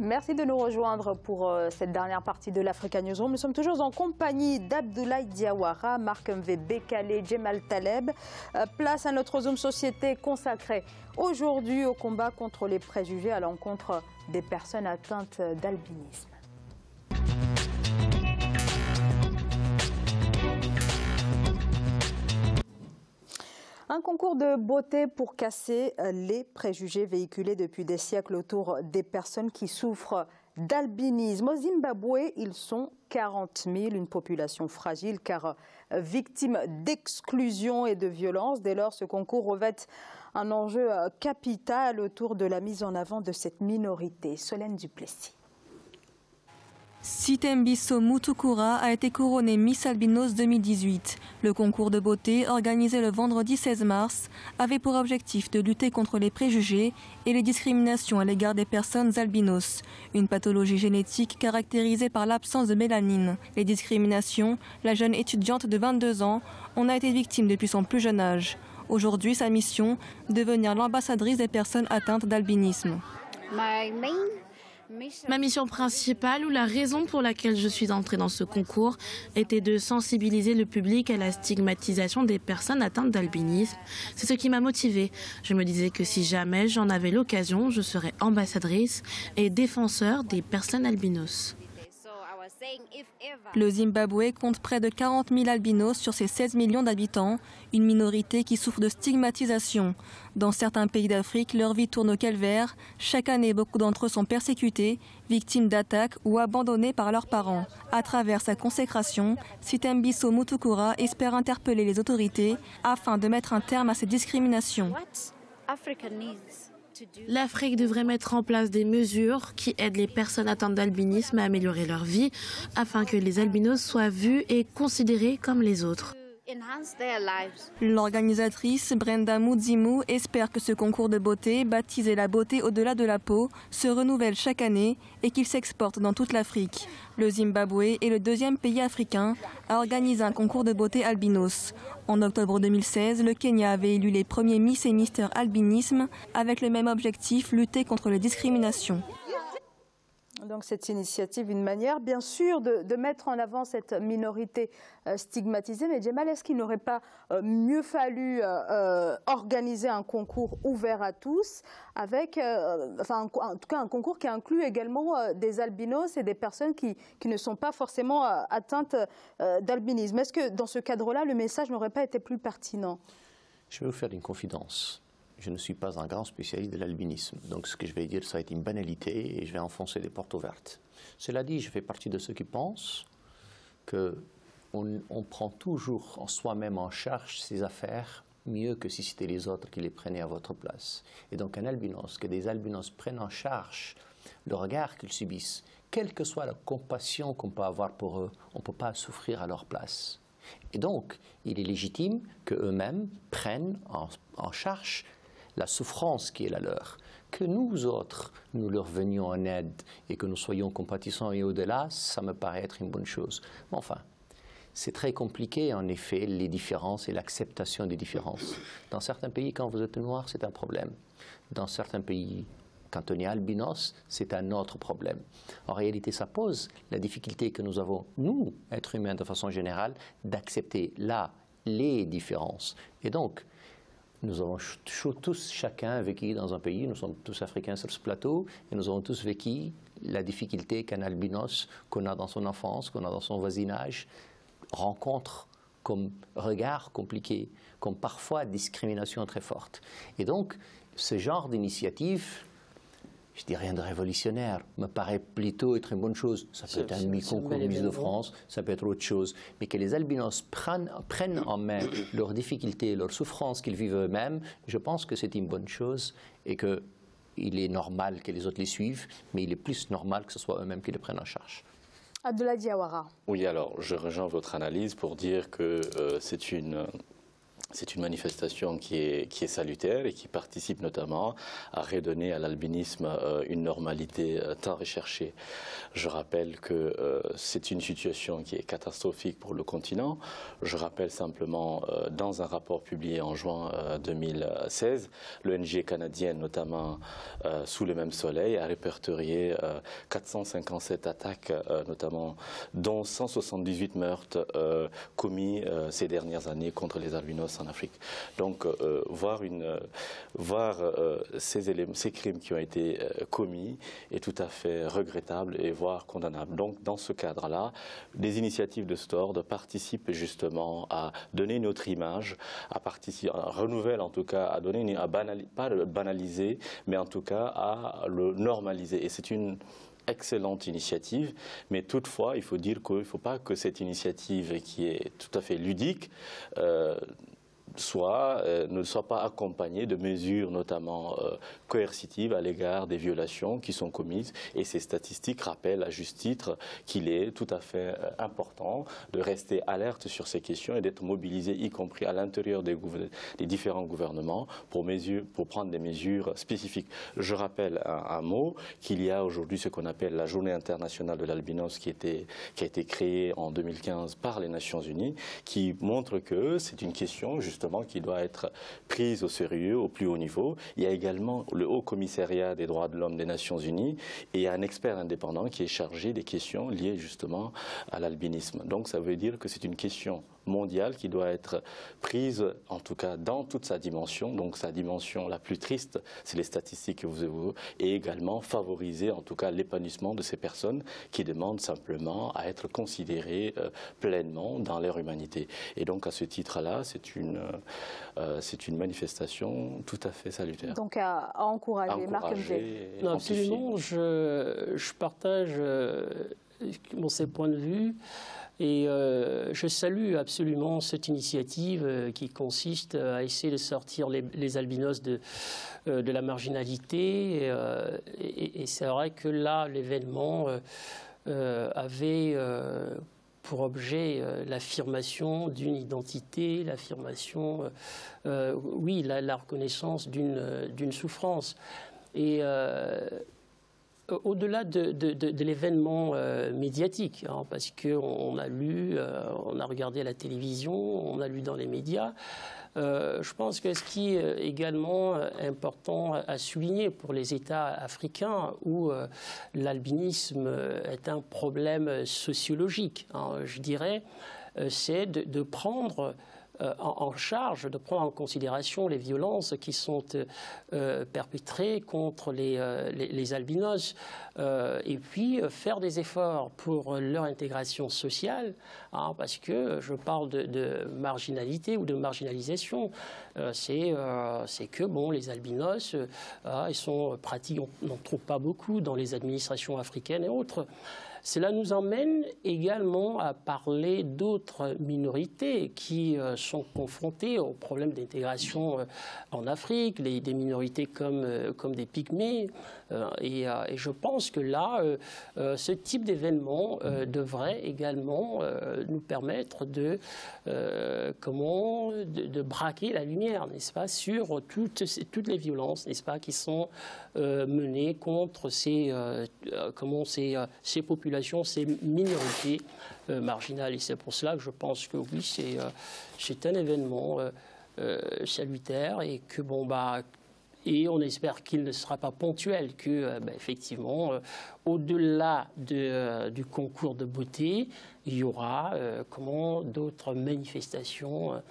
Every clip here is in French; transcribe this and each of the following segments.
Merci de nous rejoindre pour cette dernière partie de l'Africa Newsroom. Nous sommes toujours en compagnie d'Abdoulaye Diawara, Marc-Mv Bekale, Djemal Taleb. Place à notre Zoom Société consacrée aujourd'hui au combat contre les préjugés à l'encontre des personnes atteintes d'albinisme. Un concours de beauté pour casser les préjugés véhiculés depuis des siècles autour des personnes qui souffrent d'albinisme. Au Zimbabwe, ils sont 40 000, une population fragile car victime d'exclusion et de violence. Dès lors, ce concours revêt un enjeu capital autour de la mise en avant de cette minorité. Solène Duplessis. Sitembiso Mutukura a été couronnée Miss Albinos 2018. Le concours de beauté, organisé le vendredi 16 mars, avait pour objectif de lutter contre les préjugés et les discriminations à l'égard des personnes albinos, une pathologie génétique caractérisée par l'absence de mélanine. Les discriminations, la jeune étudiante de 22 ans en a été victime depuis son plus jeune âge. Aujourd'hui, sa mission, devenir l'ambassadrice des personnes atteintes d'albinisme. Ma mission principale ou la raison pour laquelle je suis entrée dans ce concours était de sensibiliser le public à la stigmatisation des personnes atteintes d'albinisme. C'est ce qui m'a motivée. Je me disais que si jamais j'en avais l'occasion, je serais ambassadrice et défenseur des personnes albinos. Le Zimbabwe compte près de 40 000 albinos sur ses 16 millions d'habitants, une minorité qui souffre de stigmatisation. Dans certains pays d'Afrique, leur vie tourne au calvaire. Chaque année, beaucoup d'entre eux sont persécutés, victimes d'attaques ou abandonnés par leurs parents. À travers sa consécration, Sitembiso Mutukura espère interpeller les autorités afin de mettre un terme à ces discriminations. L'Afrique devrait mettre en place des mesures qui aident les personnes atteintes d'albinisme à améliorer leur vie afin que les albinos soient vus et considérés comme les autres. L'organisatrice Brenda Mudzimu espère que ce concours de beauté, baptisé La beauté au-delà de la peau, se renouvelle chaque année et qu'il s'exporte dans toute l'Afrique. Le Zimbabwe est le deuxième pays africain à organiser un concours de beauté albinos. En octobre 2016, le Kenya avait élu les premiers Miss et Mister Albinisme avec le même objectif, lutter contre les discriminations. Donc cette initiative, une manière bien sûr de mettre en avant cette minorité stigmatisée. Mais Djemal, est-ce qu'il n'aurait pas mieux fallu organiser un concours ouvert à tous, avec, en tout cas un concours qui inclut également des albinos et des personnes qui ne sont pas forcément atteintes d'albinisme? Est-ce que dans ce cadre-là, le message n'aurait pas été plus pertinent? Je vais vous faire une confidence. Je ne suis pas un grand spécialiste de l'albinisme. Donc ce que je vais dire, ça va être une banalité et je vais enfoncer des portes ouvertes. Cela dit, je fais partie de ceux qui pensent qu'on prend toujours en soi-même en charge ses affaires mieux que si c'était les autres qui les prenaient à votre place. Et donc un albinos, que des albinos prennent en charge le regard qu'ils subissent, quelle que soit la compassion qu'on peut avoir pour eux, on ne peut pas souffrir à leur place. Et donc, il est légitime qu'eux-mêmes prennent en charge la souffrance qui est la leur, que nous autres, nous leur venions en aide et que nous soyons compatissants et au-delà, ça me paraît être une bonne chose. Mais enfin, c'est très compliqué en effet, les différences et l'acceptation des différences. Dans certains pays, quand vous êtes noir, c'est un problème. Dans certains pays, quand on est albinos, c'est un autre problème. En réalité, ça pose la difficulté que nous avons, nous, êtres humains de façon générale, d'accepter là les différences. Et donc, nous avons tous, chacun, vécu dans un pays, nous sommes tous africains sur ce plateau, et nous avons tous vécu la difficulté qu'un albinos, qu'on a dans son enfance, qu'on a dans son voisinage, rencontre comme regard compliqué, comme parfois discrimination très forte. Et donc, ce genre d'initiative, je dis rien de révolutionnaire, me paraît plutôt être une bonne chose. Ça peut être un concours Miss de France, ça peut être autre chose. Mais que les albinos prennent en main leurs difficultés, leurs souffrances qu'ils vivent eux-mêmes, je pense que c'est une bonne chose et qu'il est normal que les autres les suivent, mais il est plus normal que ce soit eux-mêmes qui les prennent en charge. Abdoulaye Diawara. Oui, alors je rejoins votre analyse pour dire que c'est une C'est une manifestation qui est salutaire et qui participe notamment à redonner à l'albinisme une normalité tant recherchée. Je rappelle que c'est une situation qui est catastrophique pour le continent. Je rappelle simplement, dans un rapport publié en juin 2016, l'ONG canadienne, notamment Sous le même soleil, a répertorié 457 attaques, notamment, dont 178 meurtres commis ces dernières années contre les albinos en Afrique. Donc, voir ces crimes qui ont été commis est tout à fait regrettable et voire condamnable. Donc, dans ce cadre-là, des initiatives de cet ordre participent justement à donner une autre image, à renouveler en tout cas, à donner pas le banaliser, mais en tout cas à le normaliser. Et c'est une excellente initiative, mais toutefois, il faut dire qu'il ne faut pas que cette initiative qui est tout à fait ludique ne soit pas accompagnée de mesures notamment coercitives à l'égard des violations qui sont commises. Et ces statistiques rappellent à juste titre qu'il est tout à fait important de rester alerte sur ces questions et d'être mobilisé, y compris à l'intérieur des différents gouvernements, pour prendre des mesures spécifiques. Je rappelle un mot, qu'il y a aujourd'hui ce qu'on appelle la Journée internationale de l'albinos qui a été créée en 2015 par les Nations Unies, qui montre que c'est une question justement qui doit être prise au sérieux, au plus haut niveau. Il y a également le Haut Commissariat des droits de l'homme des Nations Unies et un expert indépendant qui est chargé des questions liées justement à l'albinisme. Donc ça veut dire que c'est une question mondiale qui doit être prise, en tout cas dans toute sa dimension. Donc sa dimension la plus triste, c'est les statistiques que vous évoquez, et également favoriser en tout cas l'épanouissement de ces personnes qui demandent simplement à être considérées pleinement dans leur humanité. Et donc à ce titre-là, c'est une manifestation tout à fait salutaire. Donc à encourager. Marc MG. Absolument, je partage ces points de vue. Et je salue absolument cette initiative qui consiste à essayer de sortir les albinos de la marginalité. Et c'est vrai que là, l'événement avait pour objet l'affirmation d'une identité, l'affirmation, oui, la reconnaissance d'une souffrance. Et au-delà de l'événement médiatique, hein, parce qu'on a lu, on a regardé à la télévision, on a lu dans les médias, je pense que ce qui est également important à souligner pour les États africains où l'albinisme est un problème sociologique, hein, je dirais, c'est de prendre en charge, de prendre en considération les violences qui sont perpétrées contre les albinos et puis faire des efforts pour leur intégration sociale, hein, parce que je parle de marginalité ou de marginalisation. C'est que bon, les albinos, ils sont pratiques, on n'en trouve pas beaucoup dans les administrations africaines et autres. Cela nous emmène également à parler d'autres minorités qui sont confrontées aux problèmes d'intégration en Afrique, des minorités comme des pygmées. Et je pense que là, ce type d'événement devrait également nous permettre de braquer la lumière, n'est-ce pas, sur toutes les violences, n'est-ce pas, qui sont menées contre ces populations, ces minorités marginales. Et c'est pour cela que je pense que oui, c'est un événement salutaire et que et on espère qu'il ne sera pas ponctuel, que effectivement, au-delà du concours de beauté, il y aura d'autres manifestations.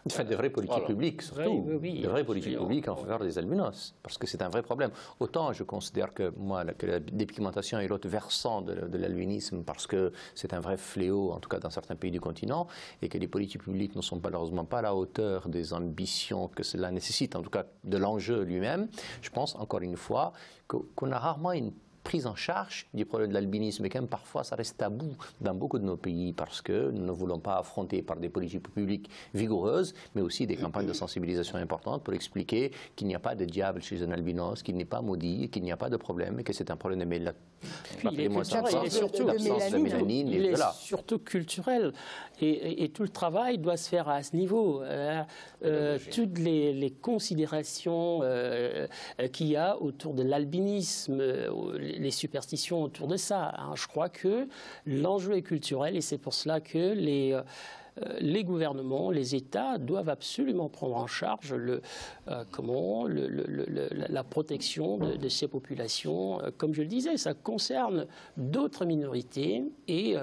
Enfin, de vraies politiques publiques, surtout. Oui, de vraies politiques publiques en faveur des albinos, parce que c'est un vrai problème. Autant je considère que, que la dépigmentation est l'autre versant de l'albinisme, parce que c'est un vrai fléau, en tout cas dans certains pays du continent, et que les politiques publiques ne sont malheureusement pas à la hauteur des ambitions que cela nécessite, en tout cas de l'enjeu lui-même. Je pense, encore une fois, qu'on a rarement une prise en charge du problème de l'albinisme. Et quand même, parfois, ça reste tabou dans beaucoup de nos pays parce que nous ne voulons pas affronter par des politiques publiques vigoureuses, mais aussi des campagnes de sensibilisation importantes pour expliquer qu'il n'y a pas de diable chez un albinos, qu'il n'est pas maudit, qu'il n'y a pas de problème et que c'est un problème de mélanine. Il est surtout culturel et tout le travail doit se faire à ce niveau. Toutes les considérations qu'il y a autour de l'albinisme, les superstitions autour de ça. Je crois que l'enjeu est culturel et c'est pour cela que les gouvernements, les États doivent absolument prendre en charge la protection de ces populations. Comme je le disais, ça concerne d'autres minorités et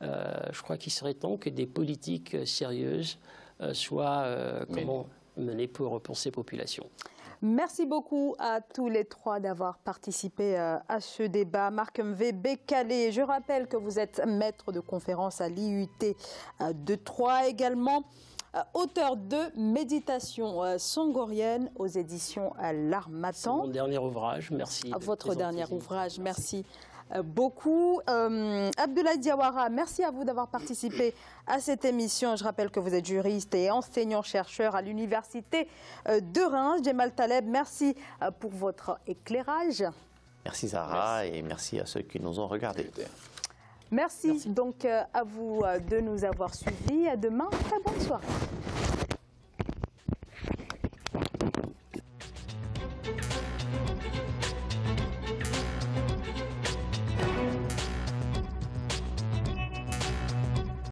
je crois qu'il serait temps que des politiques sérieuses soient menées pour ces populations. Merci beaucoup à tous les trois d'avoir participé à ce débat. Marc M.V. Bekale, je rappelle que vous êtes maître de conférence à l'IUT de Troyes, également auteur de Méditation sangorienne aux éditions L'Harmattan. C'est mon dernier ouvrage, merci. Votre dernier ouvrage, merci beaucoup. Abdoulaye Diawara, merci à vous d'avoir participé à cette émission. Je rappelle que vous êtes juriste et enseignant-chercheur à l'Université de Reims. Djemal Taleb, merci pour votre éclairage. Merci Zahra et merci à ceux qui nous ont regardés. Merci donc à vous de nous avoir suivis. À demain, très bonne soirée.